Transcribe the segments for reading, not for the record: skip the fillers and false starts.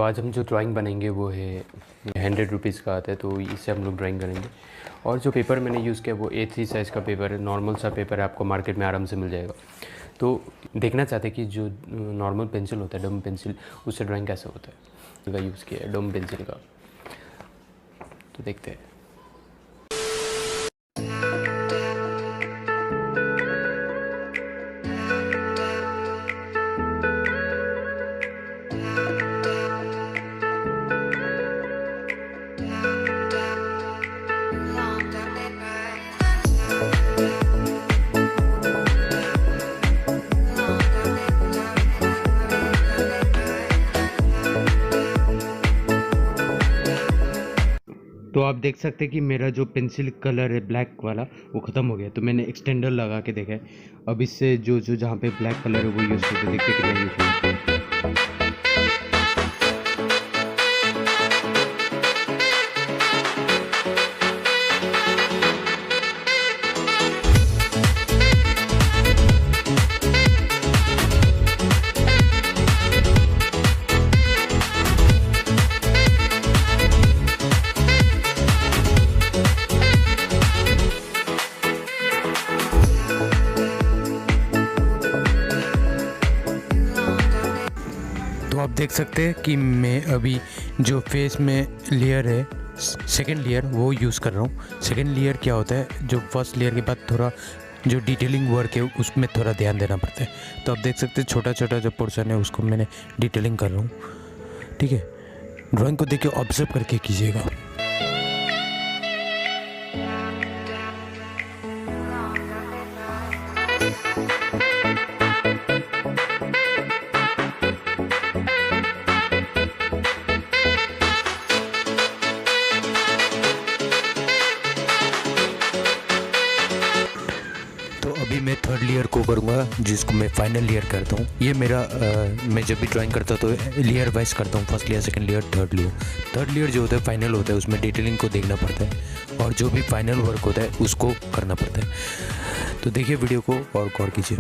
आज हम जो ड्राइंग बनाएंगे वो है 100 रुपीज़ का आता है, तो इससे हम लोग ड्राइंग करेंगे। और जो पेपर मैंने यूज़ किया वो A3 साइज़ का पेपर है, नॉर्मल सा पेपर है, आपको मार्केट में आराम से मिल जाएगा। तो देखना चाहते कि जो नॉर्मल पेंसिल होता है, डम पेंसिल, उससे ड्राइंग कैसे होता है, का यूज़ किया है डम पेंसिल का। तो देखते हैं। तो आप देख सकते हैं कि मेरा जो पेंसिल कलर है ब्लैक वाला वो ख़त्म हो गया, तो मैंने एक्सटेंडर लगा के देखा है। अब इससे जो जहाँ पे ब्लैक कलर है वो यूज़ करके देखते कितना यूज़ होता है। तो आप देख सकते हैं कि मैं अभी जो फेस में लेयर है सेकंड लेयर वो यूज़ कर रहा हूँ। सेकंड लेयर क्या होता है, जो फर्स्ट लेयर के बाद थोड़ा जो डिटेलिंग वर्क है उसमें थोड़ा ध्यान देना पड़ता है। तो आप देख सकते हैं छोटा छोटा जो पोर्शन है उसको मैंने डिटेलिंग कर रहा हूँ। ठीक है, ड्राइंग को देखिए, ऑब्जर्व करके कीजिएगा। तो अभी मैं थर्ड लेयर को करूँगा, जिसको मैं फाइनल लेयर करता हूँ। ये मेरा मैं जब भी ड्राइंग करता हूँ तो लेयर वाइज करता हूँ, first layer, second layer, third layer. Third layer जो होता है फाइनल होता है, उसमें डिटेलिंग को देखना पड़ता है और जो भी फाइनल वर्क होता है उसको करना पड़ता है। तो देखिए वीडियो को और गौर कीजिए।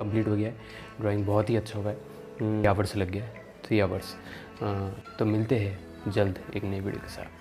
कंप्लीट हो गया है, ड्राइंग बहुत ही अच्छा हुआ है। 3 आवर्स लग गया है, 3 आवर्स। तो मिलते हैं जल्द एक नई वीडियो के साथ।